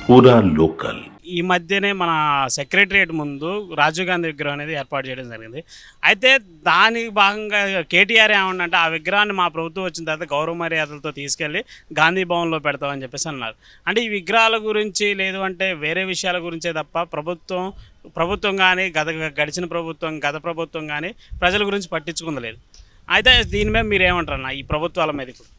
పూరా లోకల్. ఈ మధ్యనే మన సెక్రటరియట్ ముందు రాజీవ్ గాంధీ విగ్రహం అనేది ఏర్పాటు చేయడం జరిగింది. అయితే దానికి భాగంగా కేటీఆర్ ఏమన్నంటే ఆ విగ్రహాన్ని మా ప్రభుత్వం వచ్చిన తర్వాత గౌరవ మర్యాదలతో తీసుకెళ్ళి గాంధీ భవన్లో పెడతామని చెప్పేసి అన్నారు. అంటే ఈ విగ్రహాల గురించి లేదు అంటే వేరే విషయాల గురించే తప్ప ప్రభుత్వం కానీ గడిచిన గత ప్రభుత్వం కానీ ప్రజల గురించి పట్టించుకుంది లేదు. అయితే దీని మీద మీరు ఏమంటారన్నా ఈ ప్రభుత్వాల మీద? ఇప్పుడు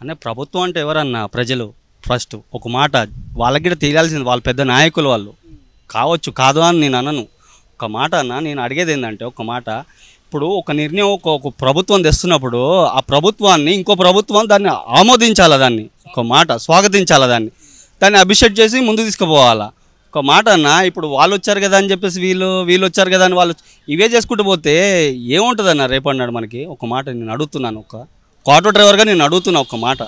అనే ప్రభుత్వం అంటే ఎవరన్నా ప్రజలు ఫస్ట్ ఒక మాట వాళ్ళకి కూడా తెలియాల్సింది. వాళ్ళు పెద్ద నాయకులు వాళ్ళు కావచ్చు, కాదు అని నేను అనను. ఒక మాట అన్న, నేను అడిగేది ఏంటంటే ఒక మాట, ఇప్పుడు ఒక నిర్ణయం ఒక ప్రభుత్వం తెస్తున్నప్పుడు ఆ ప్రభుత్వాన్ని ఇంకో ప్రభుత్వం దాన్ని ఆమోదించాలా, దాన్ని ఒక మాట స్వాగతించాలా, దాన్ని అభిషేక్ చేసి ముందు తీసుకుపోవాలా. ఒక మాట అన్న, ఇప్పుడు వాళ్ళు వచ్చారు కదా అని చెప్పేసి వీళ్ళు వచ్చారు కదా అని వాళ్ళు ఇవే చేసుకుంటూ పోతే ఏముంటుంది అన్న రేపన్నాడు మనకి. ఒక మాట నేను అడుగుతున్నాను, ఒక ఆటో డ్రైవర్గా నేను అడుగుతున్నా ఒక మాట.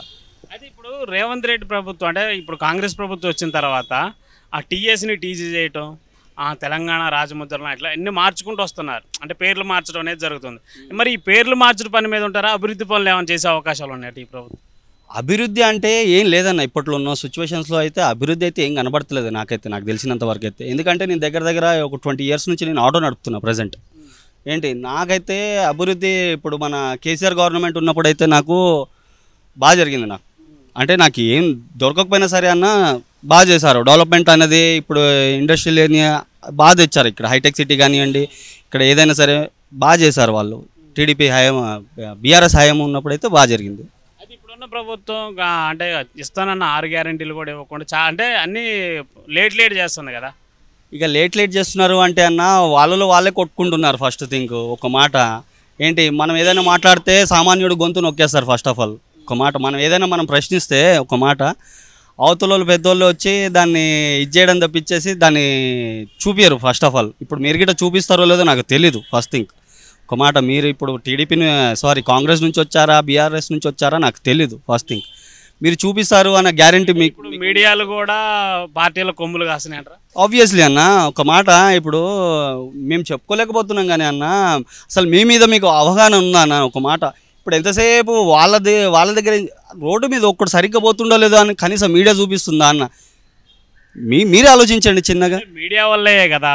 అయితే ఇప్పుడు రేవంత్ రెడ్డి ప్రభుత్వం అంటే ఇప్పుడు కాంగ్రెస్ ప్రభుత్వం వచ్చిన తర్వాత ఆ టీఎస్ని టీజీ చేయటం, తెలంగాణ రాజముద్రలు ఇట్లా అన్ని మార్చుకుంటూ వస్తున్నారు. అంటే పేర్లు మార్చడం అనేది జరుగుతుంది. మరి ఈ పేర్లు మార్చడం పని మీద ఉంటారా? అభివృద్ధి పనులు ఏమైనా చేసే అవకాశాలు ఉన్నాయి ఈ ప్రభుత్వం? అభివృద్ధి అంటే ఏం లేదన్న, ఇప్పట్లో ఉన్న సిచ్యువేషన్స్లో అయితే అభివృద్ధి అయితే ఏం కనబడతలేదు నాకైతే, నాకు తెలిసినంత వరకు అయితే. ఎందుకంటే నేను దగ్గర ఒక 20 years నుంచి నేను ఆటో నడుపుతున్నా ప్రజెంట్. ఏంటి నాకైతే అభివృద్ధి ఇప్పుడు మన కేసీఆర్ గవర్నమెంట్ ఉన్నప్పుడు అయితే నాకు బాగా జరిగింది. అంటే నాకు ఏం దొరకకపోయినా సరే అన్న బాగా చేశారు డెవలప్మెంట్ అనేది. ఇప్పుడు ఇండస్ట్రియల్ ఏరియా బాగా తెచ్చారు, ఇక్కడ హైటెక్ సిటీ కానివ్వండి, ఇక్కడ ఏదైనా సరే బాగా చేశారు వాళ్ళు. టీడీపీ హయాం బీఆర్ఎస్ హయాం ఉన్నప్పుడు అయితే బాగా జరిగింది. అది ఇప్పుడున్న ప్రభుత్వం అంటే ఇస్తానన్న 6 గ్యారెంటీలు కూడా ఇవ్వకుండా అంటే అన్నీ లేట్ చేస్తుంది కదా. ఇక లేట్ చేస్తున్నారు అంటే అన్న వాళ్ళే కొట్టుకుంటున్నారు. ఫస్ట్ థింక్ ఒక మాట ఏంటి, మనం ఏదైనా మాట్లాడితే సామాన్యుడు గొంతు నొక్కేస్తారు. ఫస్ట్ ఆఫ్ ఆల్ ఒక మాట, మనం ఏదైనా మనం ప్రశ్నిస్తే ఒక మాట అవతలోళ్ళు పెద్దోళ్ళు వచ్చి దాన్ని ఇచ్చేయడం తప్పించేసి దాన్ని చూపించరు ఫస్ట్ ఆఫ్ ఆల్. ఇప్పుడు మీరు గిట్ట చూపిస్తారో లేదో నాకు తెలీదు. ఫస్ట్ థింగ్ ఒక మాట, మీరు ఇప్పుడు కాంగ్రెస్ నుంచి వచ్చారా బీఆర్ఎస్ నుంచి వచ్చారా నాకు తెలీదు. ఫస్ట్ థింగ్ మీరు చూపిస్తారు అన్న గ్యారంటీ మీకు. మీడియాలు కూడా పార్టీల కొమ్ములు కాసినాయంటారా? ఆబ్వియస్లీ అన్న ఒక మాట, ఇప్పుడు మేము చెప్పుకోలేకపోతున్నాం కానీ అన్న అసలు మీ మీద మీకు అవగాహన ఉందా అన్న ఒక మాట. ఇప్పుడు ఎంతసేపు వాళ్ళ దగ్గర రోడ్డు మీద ఒక్కటి సరిగ్గా పోతుండో లేదో అని కనీసం మీడియా చూపిస్తుందా అన్న? మీరే ఆలోచించండి చిన్నగా. మీడియా వల్లే కదా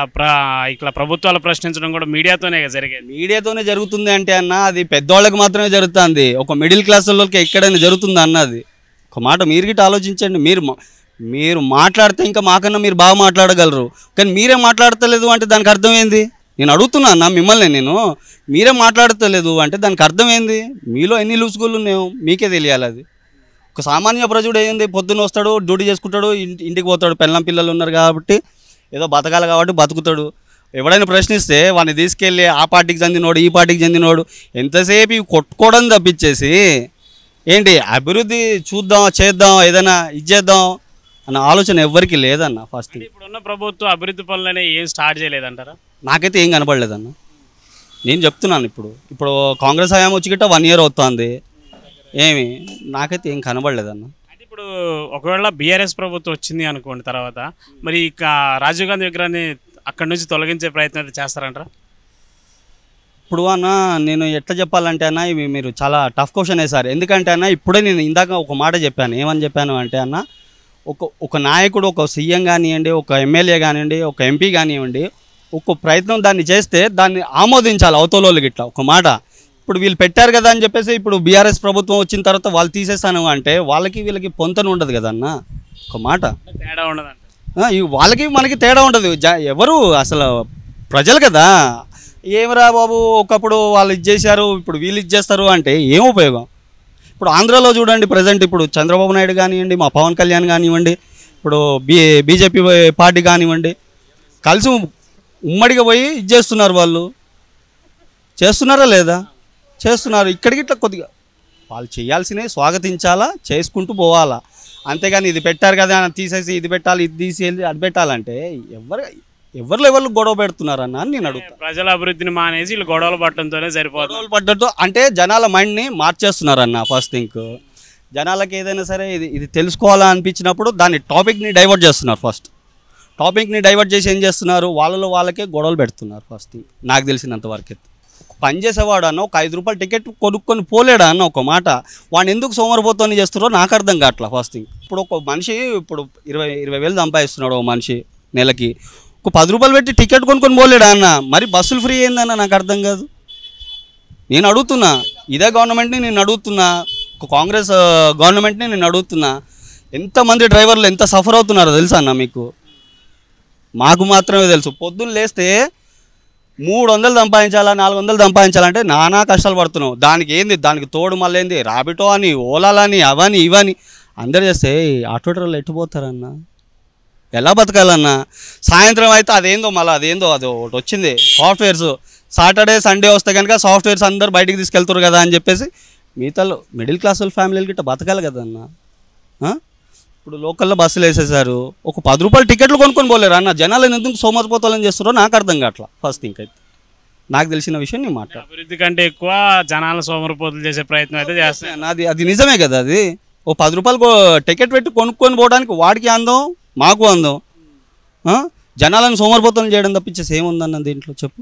ఇట్లా ప్రభుత్వాలు ప్రశ్నించడం కూడా మీడియాతోనే జరిగేది. మీడియాతోనే జరుగుతుంది అంటే అన్న అది పెద్దవాళ్ళకి మాత్రమే జరుగుతుంది, ఒక మిడిల్ క్లాస్ వాళ్ళకి ఎక్కడైనా జరుగుతుందా అన్న? అది ఒక మాట మీరు గిట్ట ఆలోచించండి. మీరు మాట్లాడితే ఇంకా మాకన్నా మీరు బాగా మాట్లాడగలరు, కానీ మీరే మాట్లాడతలేదు అంటే దానికి అర్థం ఏంది? నేను అడుగుతున్నా అన్న మిమ్మల్ని, మీరే మాట్లాడతలేదు అంటే దానికి అర్థం ఏంది? మీలో ఎన్ని లూసుగులు ఉన్నాయో మీకే తెలియాలి. అది ఒక సామాన్య ప్రజుడు ఏంది, పొద్దున్న వస్తాడు, డ్యూటీ చేసుకుంటాడు, ఇంటికి పోతాడు, పిల్లం పిల్లలు ఉన్నారు కాబట్టి ఏదో బతకాలి కాబట్టి బతుకుతాడు. ఎవడైనా ప్రశ్నిస్తే వాడిని తీసుకెళ్ళి ఆ పార్టీకి చెందినోడు ఈ పార్టీకి చెందినోడు ఎంతసేపు ఇవి కొట్టుకోవడం తప్పించేసి ఏంటి అభివృద్ధి చూద్దాం చేద్దాం ఏదైనా ఇచ్చేద్దాం అన్న ఆలోచన ఎవరికి లేదన్న. ఫస్ట్ ఇప్పుడున్న ప్రభుత్వం అభివృద్ధి పనులనే ఏం స్టార్ట్ చేయలేదంటారా? నాకైతే ఏం కనపడలేదన్న. నేను చెప్తున్నాను, ఇప్పుడు కాంగ్రెస్ హయాం వచ్చి గిట్ట 1 year అవుతుంది, ఏమి నాకైతే ఏం కనబడలేదన్న. అయితే ఇప్పుడు ఒకవేళ బీఆర్ఎస్ ప్రభుత్వం వచ్చింది అనుకోండి తర్వాత, మరి రాజీవ్ గాంధీ విగ్రహాన్ని అక్కడి నుంచి తొలగించే ప్రయత్నం అయితే చేస్తారంటారా? ఇప్పుడు అన్న నేను ఎట్లా చెప్పాలంటే అన్న, ఇవి మీరు చాలా టఫ్ క్వశ్చన్ వేశారు. ఎందుకంటే అన్న ఇప్పుడే నేను ఇందాక ఒక మాట చెప్పాను. ఏమని చెప్పాను అంటే అన్న, ఒక నాయకుడు, ఒక సీఎం కానివ్వండి, ఒక ఎమ్మెల్యే కానివ్వండి, ఒక ఎంపీ కానివ్వండి, ఒక ప్రయత్నం దాన్ని చేస్తే దాన్ని ఆమోదించాలి అవతలోళ్ళు గిట్లా. ఒక మాట ఇప్పుడు వీళ్ళు పెట్టారు కదా అని చెప్పేసి ఇప్పుడు బీఆర్ఎస్ ప్రభుత్వం వచ్చిన తర్వాత వాళ్ళు తీసేస్తాను అంటే వాళ్ళకి వీళ్ళకి పొంతన ఉండదు కదన్న. ఒక మాట తేడా ఉండదు, వాళ్ళకి మనకి తేడా ఉండదు. ఎవరు అసలు ప్రజలు కదా. ఏమరా బాబు ఒకప్పుడు వాళ్ళు ఇది చేశారు ఇప్పుడు వీళ్ళు ఇది చేస్తారు అంటే ఏం ఉపయోగం? ఇప్పుడు ఆంధ్రాలో చూడండి ప్రజెంట్, ఇప్పుడు చంద్రబాబు నాయుడు కానివ్వండి, మా పవన్ కళ్యాణ్ కానివ్వండి, ఇప్పుడు బీజేపీ పార్టీ కానివ్వండి, కలిసి ఉమ్మడిగా పోయి ఇది చేస్తున్నారు. వాళ్ళు చేస్తున్నారా లేదా? చేస్తున్నారు. ఇక్కడికి ఇట్లా కొద్దిగా వాళ్ళు చేయాల్సినవి స్వాగతించాలా, చేసుకుంటూ పోవాలా. అంతేగాని ఇది పెట్టారు కదా తీసేసి ఇది పెట్టాలి, ఇది తీసేసి అది పెట్టాలంటే ఎవరు గొడవ పెడుతున్నారన్న అని నేను అడుగుతాను. ప్రజల అభివృద్ధిని మానేసి వీళ్ళు గొడవలు పట్టడంతోనే సరిపోతుంది. గొడవలు పడ్డట్టు అంటే జనాల మైండ్ని మార్చేస్తున్నారన్న. ఫస్ట్ థింక్ జనాలకి ఏదైనా సరే ఇది తెలుసుకోవాలా అనిపించినప్పుడు దాన్ని టాపిక్ని డైవర్ట్ చేస్తున్నారు. ఫస్ట్ టాపిక్ని డైవర్ట్ చేసి ఏం చేస్తున్నారు, వాళ్ళకే గొడవలు పెడుతున్నారు. ఫస్ట్ థింగ్ నాకు తెలిసినంత వరకు. పని చేసేవాడు అన్న ఒక 5 రూపాయలు టికెట్ కొనుక్కొని పోలేడా అన్న ఒక మాట. వాడిని ఎందుకు సోమరిపోతాన్ని చేస్తున్నారో నాకు అర్థం కావట్లా ఫస్ట్ థింగ్. ఇప్పుడు ఒక మనిషి ఇప్పుడు 20 వేలు సంపాదిస్తున్నాడు ఒక మనిషి నెలకి, ఒక 10 రూపాయలు పెట్టి టికెట్ కొనుక్కొని పోలేడా అన్న. మరి బస్సులు ఫ్రీ అయిందన్న నాకు అర్థం కాదు. నేను అడుగుతున్నా, ఇదే గవర్నమెంట్ని నేను అడుగుతున్నా, కాంగ్రెస్ గవర్నమెంట్ని నేను అడుగుతున్నా, ఎంతమంది డ్రైవర్లు ఎంత సఫర్ అవుతున్నారో తెలుసా అన్న మీకు? మాకు మాత్రమే తెలుసు. పొద్దున్న లేస్తే 300 సంపాదించాలా 400 సంపాదించాలంటే నానా కష్టాలు పడుతున్నావు. దానికి ఏంది, దానికి తోడు మళ్ళీ ఏంది ర్యాపిడో అని, ఓలాలని, అవని ఇవని అందరు చేస్తే ఆటో డ్రైవర్లు ఎట్టిపోతారన్న, ఎలా బతకాలన్నా? సాయంత్రం అయితే అదేందో మళ్ళీ అదేందో అది ఒకటి వచ్చింది సాఫ్ట్వేర్స్, సాటర్డే సండే వస్తే కనుక సాఫ్ట్వేర్స్ అందరు బయటికి తీసుకెళ్తారు కదా అని చెప్పేసి మిగతాలో మిడిల్ క్లాస్ వాళ్ళ ఫ్యామిలీలు గిట్ట బతకాలి కదన్నా. ఇప్పుడు లోకల్లో బస్సులు వేసేసారు, ఒక 10 రూపాయలు టికెట్లు కొనుక్కొని పోలేరు అన్న. జనాలు ఎందుకు సోమరిపోతాలని చేస్తారో నాకు అర్థం కావట్లా ఫస్ట్ థింక్. అయితే నాకు తెలిసిన విషయం నేను మాట్లాడు. అభివృద్ధి కంటే ఎక్కువ జనాలు సోమరిపోతులు చేసే ప్రయత్నం అయితే చేస్తాను. అది నిజమే కదా. అది ఓ 10 రూపాయలు టికెట్ పెట్టి కొనుక్కొని పోవడానికి వాడికి అందం, మాకు అందం. జనాలను సోమరిపోతాలను చేయడం తప్పించేసి ఏముందన్న దీంట్లో చెప్పు.